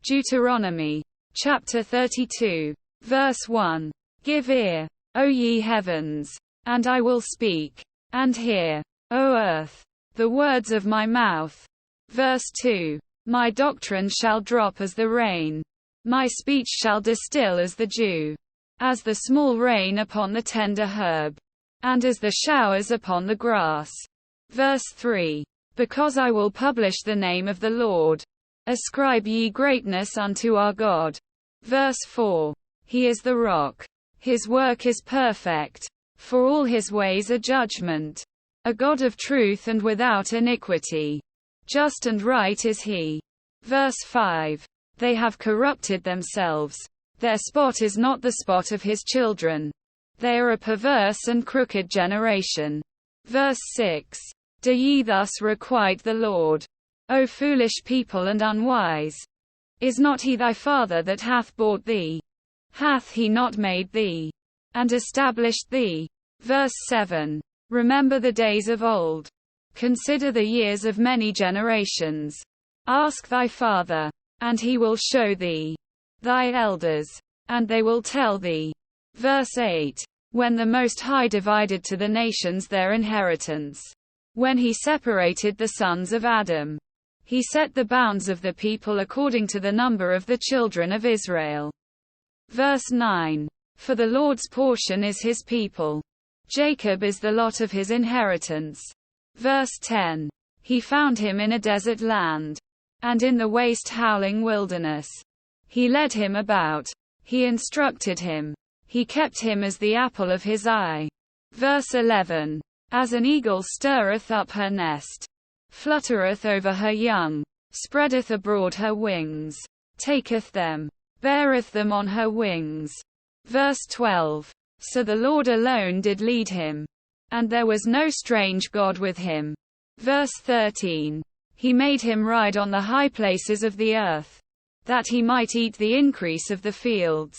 Deuteronomy, chapter 32, verse 1. Give ear, O ye heavens, and I will speak, and hear, O earth, the words of my mouth. Verse 2. My doctrine shall drop as the rain. My speech shall distill as the dew. As the small rain upon the tender herb. And as the showers upon the grass. Verse 3. Because I will publish the name of the Lord. Ascribe ye greatness unto our God. Verse 4. He is the rock. His work is perfect. For all his ways are judgment. A God of truth and without iniquity. Just and right is he. Verse 5. They have corrupted themselves. Their spot is not the spot of his children. They are a perverse and crooked generation. Verse 6. Do ye thus requite the Lord? O foolish people and unwise. Is not he thy father that hath bought thee? Hath he not made thee? And established thee? Verse 7. Remember the days of old. Consider the years of many generations. Ask thy father, and he will show thee. Thy elders, and they will tell thee. Verse 8. When the Most High divided to the nations their inheritance. When he separated the sons of Adam. He set the bounds of the people according to the number of the children of Israel. Verse 9. For the Lord's portion is his people. Jacob is the lot of his inheritance. Verse 10. He found him in a desert land. And in the waste howling wilderness. He led him about. He instructed him. He kept him as the apple of his eye. Verse 11. As an eagle stirreth up her nest. Fluttereth over her young. Spreadeth abroad her wings. Taketh them. Beareth them on her wings. Verse 12. So the Lord alone did lead him. And there was no strange God with him. Verse 13. He made him ride on the high places of the earth. That he might eat the increase of the fields.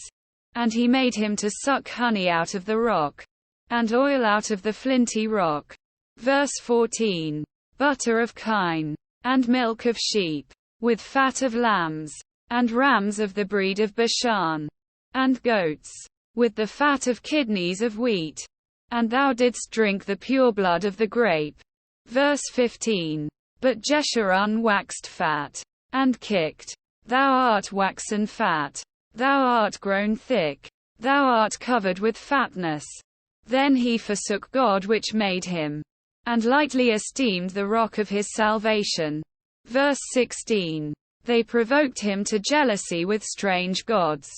And he made him to suck honey out of the rock. And oil out of the flinty rock. Verse 14. Butter of kine. And milk of sheep. With fat of lambs. And rams of the breed of Bashan. And goats. With the fat of kidneys of wheat. And thou didst drink the pure blood of the grape. Verse 15. But Jeshurun waxed fat. And kicked. Thou art waxen fat. Thou art grown thick. Thou art covered with fatness. Then he forsook God which made him. And lightly esteemed the rock of his salvation. Verse 16. They provoked him to jealousy with strange gods.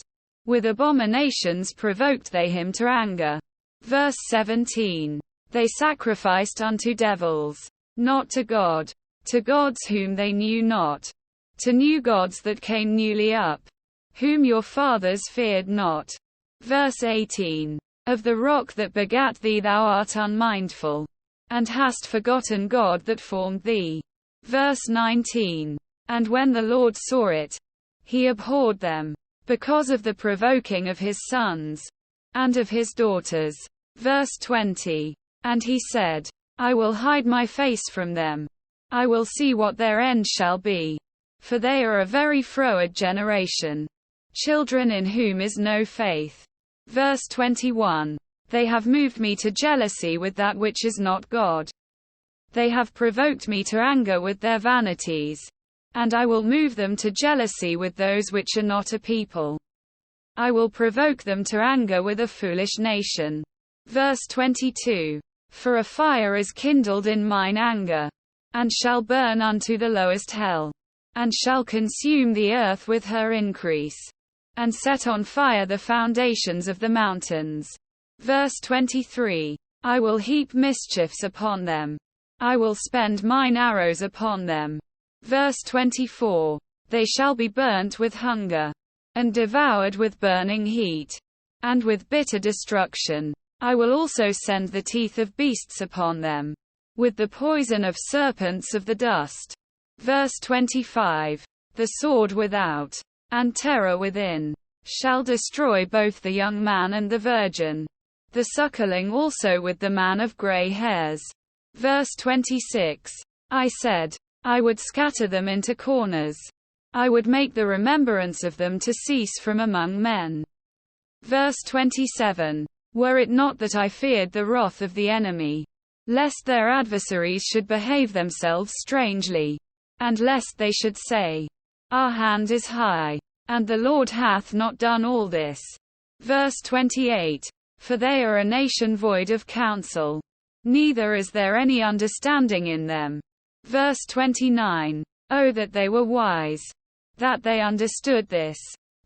With abominations provoked they him to anger. Verse 17. They sacrificed unto devils. Not to God. To gods whom they knew not. To new gods that came newly up. Whom your fathers feared not. Verse 18. Of the rock that begat thee thou art unmindful. And hast forgotten God that formed thee. Verse 19. And when the Lord saw it, he abhorred them. Because of the provoking of his sons. And of his daughters. Verse 20. And he said, I will hide my face from them. I will see what their end shall be. For they are a very froward generation. Children in whom is no faith. Verse 21. They have moved me to jealousy with that which is not God. They have provoked me to anger with their vanities. And I will move them to jealousy with those which are not a people. I will provoke them to anger with a foolish nation. Verse 22. For a fire is kindled in mine anger. And shall burn unto the lowest hell. And shall consume the earth with her increase. And set on fire the foundations of the mountains. Verse 23. I will heap mischiefs upon them. I will spend mine arrows upon them. Verse 24. They shall be burnt with hunger. And devoured with burning heat. And with bitter destruction. I will also send the teeth of beasts upon them. With the poison of serpents of the dust. Verse 25. The sword without. And terror within. Shall destroy both the young man and the virgin. The suckling also with the man of grey hairs. Verse 26. I said, I would scatter them into corners. I would make the remembrance of them to cease from among men. Verse 27. Were it not that I feared the wrath of the enemy, lest their adversaries should behave themselves strangely, and lest they should say, Our hand is high, and the Lord hath not done all this. Verse 28. For they are a nation void of counsel, neither is there any understanding in them. Verse 29. Oh, that they were wise, that they understood this,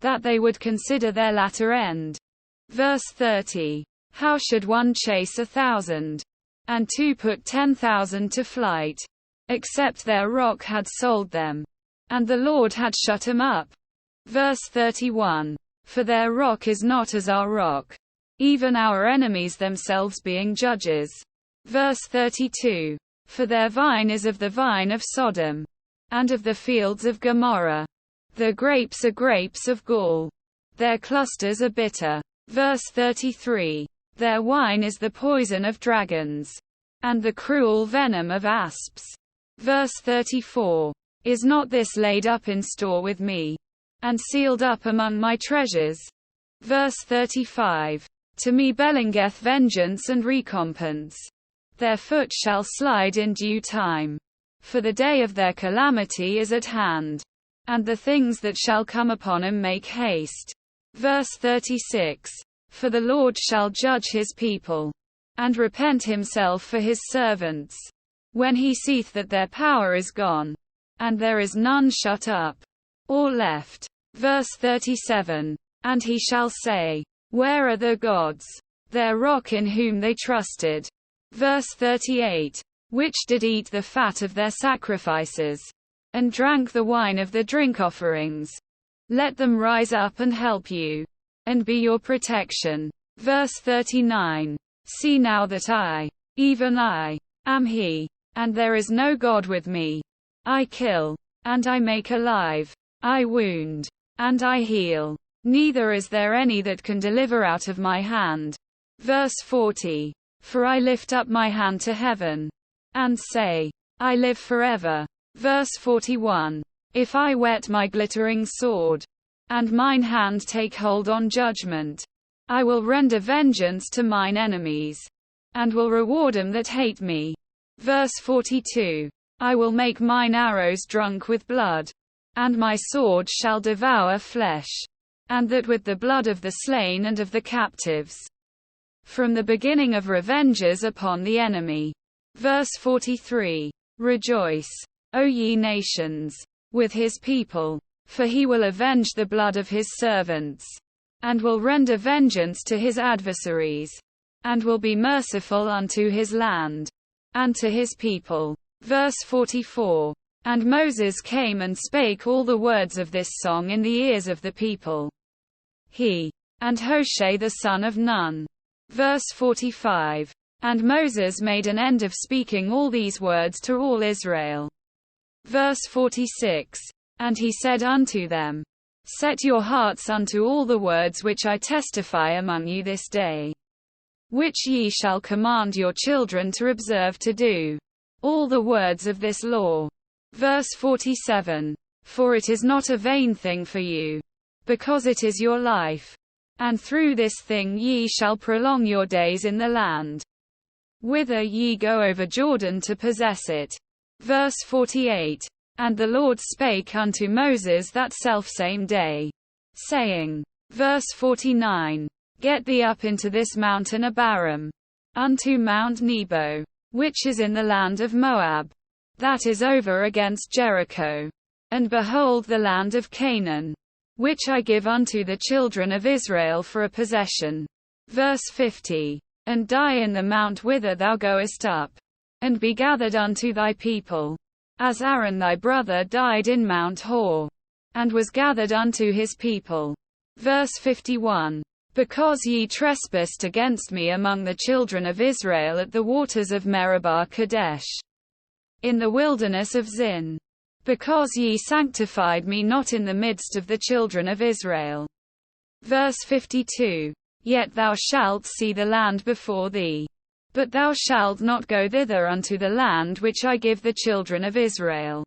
that they would consider their latter end. Verse 30. How should one chase 1,000, and two put 10,000 to flight, except their rock had sold them, and the Lord had shut them up? Verse 31. For their rock is not as our rock, even our enemies themselves being judges. Verse 32. For their vine is of the vine of Sodom, and of the fields of Gomorrah. Their grapes are grapes of gall, their clusters are bitter. Verse 33. Their wine is the poison of dragons, and the cruel venom of asps. Verse 34. Is not this laid up in store with me, and sealed up among my treasures? Verse 35. To me bellingeth vengeance and recompense. Their foot shall slide in due time. For the day of their calamity is at hand, and the things that shall come upon them make haste. Verse 36. For the Lord shall judge his people, and repent himself for his servants, when he seeth that their power is gone, and there is none shut up, or left. Verse 37. And he shall say, Where are the gods, their rock in whom they trusted? Verse 38. Which did eat the fat of their sacrifices, and drank the wine of the drink offerings. Let them rise up and help you, and be your protection. Verse 39. See now that I, even I, am he, and there is no God with me. I kill, and I make alive. I wound, and I heal. Neither is there any that can deliver out of my hand. Verse 40. For I lift up my hand to heaven, and say, I live forever. Verse 41. If I whet my glittering sword, and mine hand take hold on judgment, I will render vengeance to mine enemies, and will reward them that hate me. Verse 42. I will make mine arrows drunk with blood, and my sword shall devour flesh, and that with the blood of the slain and of the captives, from the beginning of revenges upon the enemy. Verse 43. Rejoice, O ye nations, with his people, for he will avenge the blood of his servants, and will render vengeance to his adversaries, and will be merciful unto his land, and to his people. Verse 44. And Moses came and spake all the words of this song in the ears of the people, he, and Hoshea the son of Nun. Verse 45. And Moses made an end of speaking all these words to all Israel. Verse 46. And he said unto them, Set your hearts unto all the words which I testify among you this day, which ye shall command your children to observe to do, all the words of this law. Verse 47. For it is not a vain thing for you, because it is your life, and through this thing ye shall prolong your days in the land, whither ye go over Jordan to possess it. Verse 48. And the Lord spake unto Moses that selfsame day, saying, verse 49, Get thee up into this mountain Abarim, unto Mount Nebo, which is in the land of Moab, that is over against Jericho, and behold the land of Canaan, which I give unto the children of Israel for a possession. Verse 50. And die in the mount whither thou goest up, and be gathered unto thy people, as Aaron thy brother died in Mount Hor, and was gathered unto his people. Verse 51. Because ye trespassed against me among the children of Israel at the waters of Meribah Kadesh, in the wilderness of Zin. Because ye sanctified me not in the midst of the children of Israel. Verse 52. Yet thou shalt see the land before thee, but thou shalt not go thither unto the land which I give the children of Israel.